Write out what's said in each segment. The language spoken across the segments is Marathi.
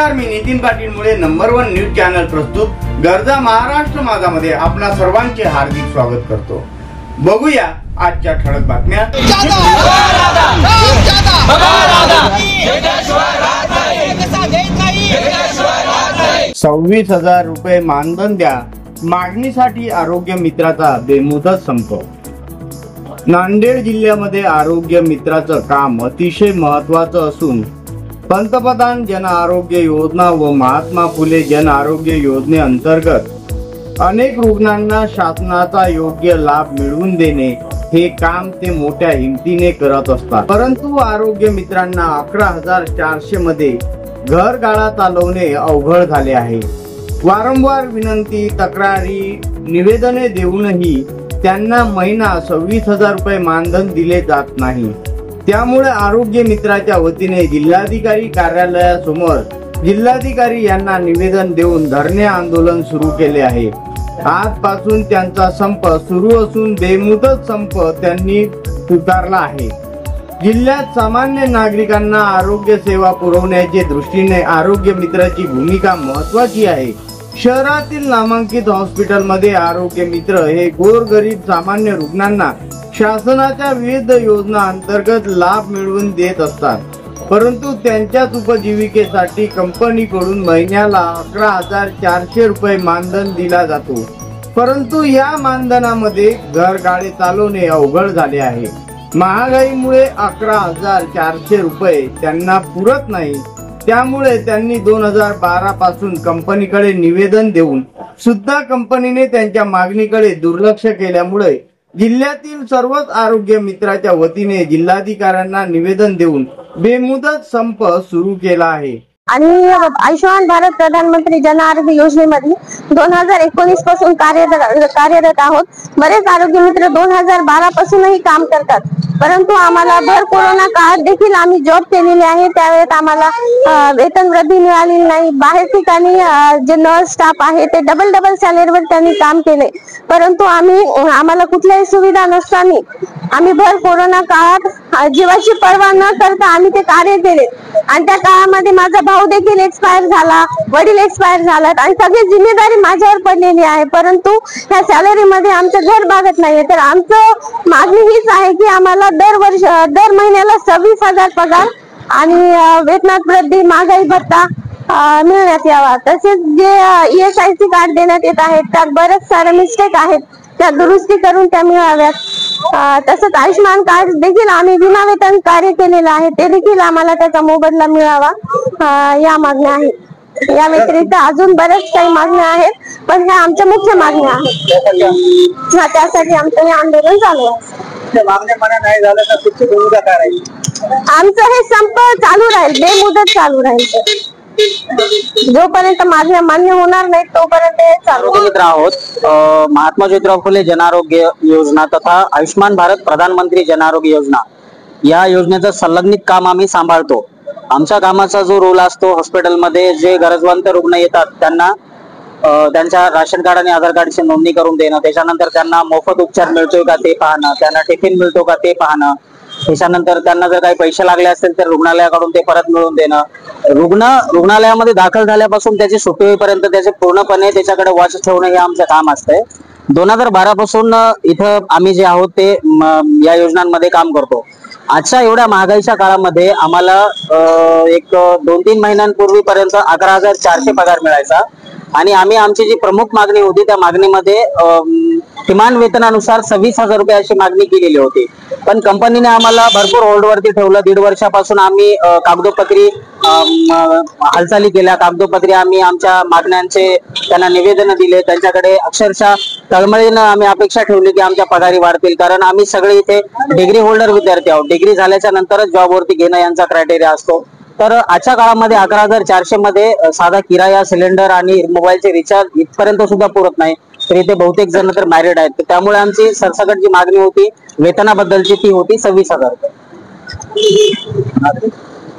नमस्कार, मी नितीन पाटील मुळे नंबर 1 न्यूज चॅनल प्रस्तुत गरजा महाराष्ट्र माझामध्ये आपणा सर्वांचे हार्दिक स्वागत करतो। बघूया आजच्या ठळक बातम्या। 26,000 रुपये मानधन द्या, मागणीसाठी आरोग्य मित्राचा बेमुदत संप। नांदेड जिल्ह्यामध्ये आरोग्य मित्राचं काम अतिशय महत्त्वाचं असून पंतप्रधान जन आरोग्य योजना व महात्मा फुले जन आरोग्य योजनेअंतर्गत अनेक रुग्णांना शासनाचा योग्य लाभ मिळवून देणे हे काम ते मोठ्या हिमतीने करत असतात। परंतु आरोग्य मित्रांना 11,400 मध्ये घरगाडा चालवणे अवघड झाले आहे। वारंवार विनंती, तक्रारी, निवेदने देऊनही त्यांना महिना 26,000 रुपये मानधन दिले जात नाही। त्यामुळे आरोग्य मित्राच्या वतीने जिल्हाधिकारी कार्यालयासमोर जिल्हाधिकारी यांना निवेदन देऊन धरणे आंदोलन सुरू केले आहे। आजपासून त्यांचा संप सुरू असून बेमुदत संप त्यांनी पुकारला आहे। जिल्ह्यात सामान्य नागरिकांना आरोग्य सेवा पुरवण्याच्या दृष्टीने आरोग्य मित्राची भूमिका महत्त्वाची आहे। शहरातील नामांकित हॉस्पिटलमध्ये आरोग्य मित्र हे गोरगरीब सामान्य रुग्णांना शासनाच्या विविध योजना अंतर्गत लाभ मिळवून देत असतात। परंतु त्यांच्याच उपजीविकेसाठी कंपनीकडून महिन्याला 11,400 रुपये मानधन दिला जातो। परंतु या मानधनामध्ये घरगाडे चालवणे अवघड झाले आहे। महागाईमुळे 11,400 रुपये त्यांना पुरत नाही। त्यामुळे त्यांनी 2012 पासून कंपनीकडे निवेदन देऊन सुद्धा कंपनीने त्यांच्या मागणीकडे दुर्लक्ष केल्यामुळे जिल्ह्यातील सर्वच आरोग्य मित्राच्या वतीने जिल्हाधिकाऱ्यांना निवेदन देऊन बेमुदत संप सुरू केला आहे। आणि आयुष्यमान भारत प्रधानमंत्री जन आरोग्य योजनेमध्ये 2019 पासून कार्यरत आहोत। बरेच आरोग्य मित्र 2012 पासूनही काम करतात, परंतु आम्हाला भर कोरोना काळात देखील आम्ही जॉब केलेले आहे। त्यावेळेस आम्हाला वेतन वृद्धी मिळालेली नाही। बाहेर ठिकाणी जे नर्स स्टाफ आहे ते डबल सॅलरीवर त्यांनी काम केले, परंतु आम्हाला कुठल्याही सुविधा नसताना आम्ही भर कोरोना काळात जीवाची पर्वा न करता आम्ही ते कार्य केले। आणि त्या काळामध्ये माझा भाऊ देखील एक्सपायर झाला, वडील एक्सपायर झालात आणि सगळी जिम्मेदारी माझ्यावर पडलेली आहे। परंतु त्या सॅलरी मध्ये आमचं घर भागत नाहीये। तर आमचं मागणी हीच आहे की आम्हाला दर महिन्याला 26,000 पगार आणि वेतनात वृद्धी, महागाई भत्ता मिळण्यात यावा। तसेच जे ESIC कार्ड देण्यात येत आहेत त्यात बरेच सारे मिस्टेक आहेत, त्या दुरुस्ती करून त्या मिळाव्यात। तसंच आयुष्यमान कार्ड देखील आम्ही विना वेतन कार्य केलेलं आहे, ते देखील आम्हाला त्याचा मोबदला मिळावा, या मागण्या आहेत। या व्यतिरिक्त अजून बरेच काही मागण्या आहेत, पण ह्या आमच्या मुख्य मागण्या आहेत। त्यासाठी आमचं हे आंदोलन चालू आहे। आमचं हे संप चालू राहील, बेमुदत चालू राहील। जोपर्यंत मागण्या मान्य होणार नाही तोपर्यंत हे चालू मित्र आहोत। महात्मा ज्योतिराव फुले जन आरोग्य योजना तथा आयुष्यमान भारत प्रधानमंत्री जन आरोग्य योजना या योजनेचं संलग्नित काम आम्ही सांभाळतो। आमच्या कामाचा जो रोल असतो, हॉस्पिटलमध्ये जे गरजवंत रुग्ण येतात त्यांना त्यांच्या राशन कार्ड आणि आधार कार्डची नोंदणी करून देणं, त्याच्यानंतर त्यांना मोफत उपचार मिळतोय का ते पाहणं, त्यांना टिफिन मिळतो का ते पाहणं, त्याच्यानंतर त्यांना जर काही पैसे लागले असतील तर रुग्णालयाकडून ते परत मिळवून देणं, रुग्णालयामध्ये दाखल झाल्यापासून त्याची सुट्टी होईपर्यंत त्याचे पूर्णपणे त्याच्याकडे वॉच ठेवणं हे आमचं काम असतंय। 2012 पासून इथं आम्ही जे आहोत ते या योजनांमध्ये काम करतो। आजच्या एवढ्या महागाईच्या काळामध्ये आम्हाला एक 2-3 महिन्यांपूर्वीपर्यंत 11,400 पगार मिळायचा आणि आम्ही आमची जी प्रमुख मागणी होती त्या मागणीमध्ये किमान वेतनानुसार 26,000 रुपये अशी मागणी केलेली होती, पण कंपनीने आम्हाला भरपूर होल्डवरती ठेवलं। 1.5 वर्षापासून आम्ही कागदोपत्री हालचाली केल्या, कागदोपत्री आम्ही आमच्या मागण्यांचे त्यांना निवेदन दिले, त्यांच्याकडे अक्षरशः तळमळीनं आम्ही अपेक्षा ठेवली की आमच्या पगारी वाढतील, कारण आम्ही सगळे इथे डिग्री होल्डर विद्यार्थी आहोत। डिग्री झाल्याच्या नंतरच जॉबवरती घेणं यांचा क्रायटेरिया असतो। तर आजच्या काळामध्ये 11,400 मध्ये साधा किराया, सिलेंडर आणि मोबाईलचे रिचार्ज इथपर्यंत सुद्धा पुरत नाही। तर इथे बहुतेक जण तर मॅरिड आहेत, त्यामुळे आमची सरसकट जी मागणी होती वेतनाबद्दलची ती होती 26,000 रुपये।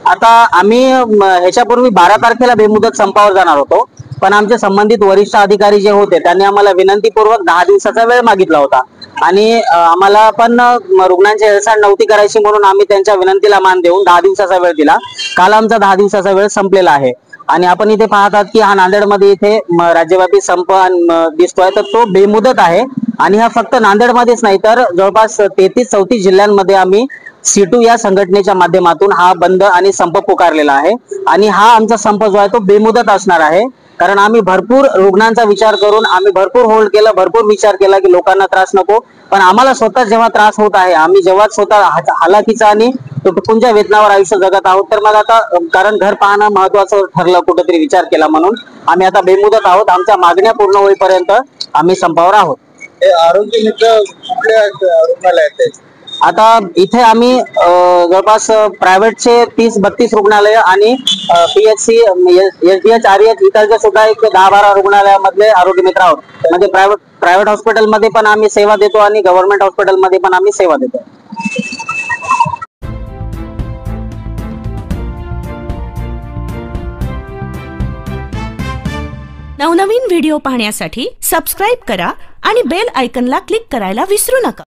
आता आम्ही ह्याच्यापूर्वी 12 तारखेला बेमुदत संपावर जाणार होतो, पण आमचे संबंधित वरिष्ठ अधिकारी जे होते त्यांनी आम्हाला विनंतीपूर्वक 10 दिवसाचा वेळ मागितला होता आणि आम्हाला पण रुग्णांची हेळसांड नव्हती करायची म्हणून आम्ही त्यांच्या विनंतीला मान देऊन 10 दिवसाचा वेळ दिला। काल आमचा 10 दिवसाचा वेळ संपलेला आहे। आणि आपण इथे पाहतात की हा नांदेडमध्ये इथे राज्यव्यापी संप दिसतोय, तर तो बेमुदत आहे. आणि हा फक्त नांदेडमध्येच नाही तर जवळपास 33-34 जिल्ह्यांमध्ये आम्ही C2 या संघटनेच्या माध्यमातून हा बंद आणि संप पुकारलेला आहे. आणि हा आमचा संप जो आहे तो बेमुदत असणार आहे, कारण आम्ही भरपूर रुग्णांचा विचार करून आम्ही भरपूर होल्ड केलं, भरपूर विचार केला की लोकांना त्रास नको. पण आम्हाला स्वतः जेव्हा त्रास होत आहे, आम्ही जेव्हा स्वतः हालाकीचा आणि तुटपुंच्या वेतनावर आयुष्य जगत आहोत, तर मग आता कारण घर पाहणं महत्वाचं ठरलं, कुठेतरी विचार केला म्हणून आम्ही आता बेमुदत आहोत. आमच्या मागण्या पूर्ण होईपर्यंत आम्ही संपावर आहोत. आरोग्य मित्र कुठल्या रुग्णालयात आहेत? आता इथे आम्ही जवळपास प्रायव्हेटचे 30-32 रुग्णालय आणि PHC, SDH, REH इतर सुद्धा एक 10-12 रुग्णालयामधले आरोग्य मित्र आहोत. म्हणजे प्रायव्हेट हॉस्पिटलमध्ये पण आम्ही सेवा देतो आणि गव्हर्नमेंट हॉस्पिटलमध्ये पण आम्ही सेवा देतो. नवनवीन व्हिडिओ पाहण्यासाठी सबस्क्राईब करा आणि बेल आयकॉनला क्लिक करायला विसरू नका.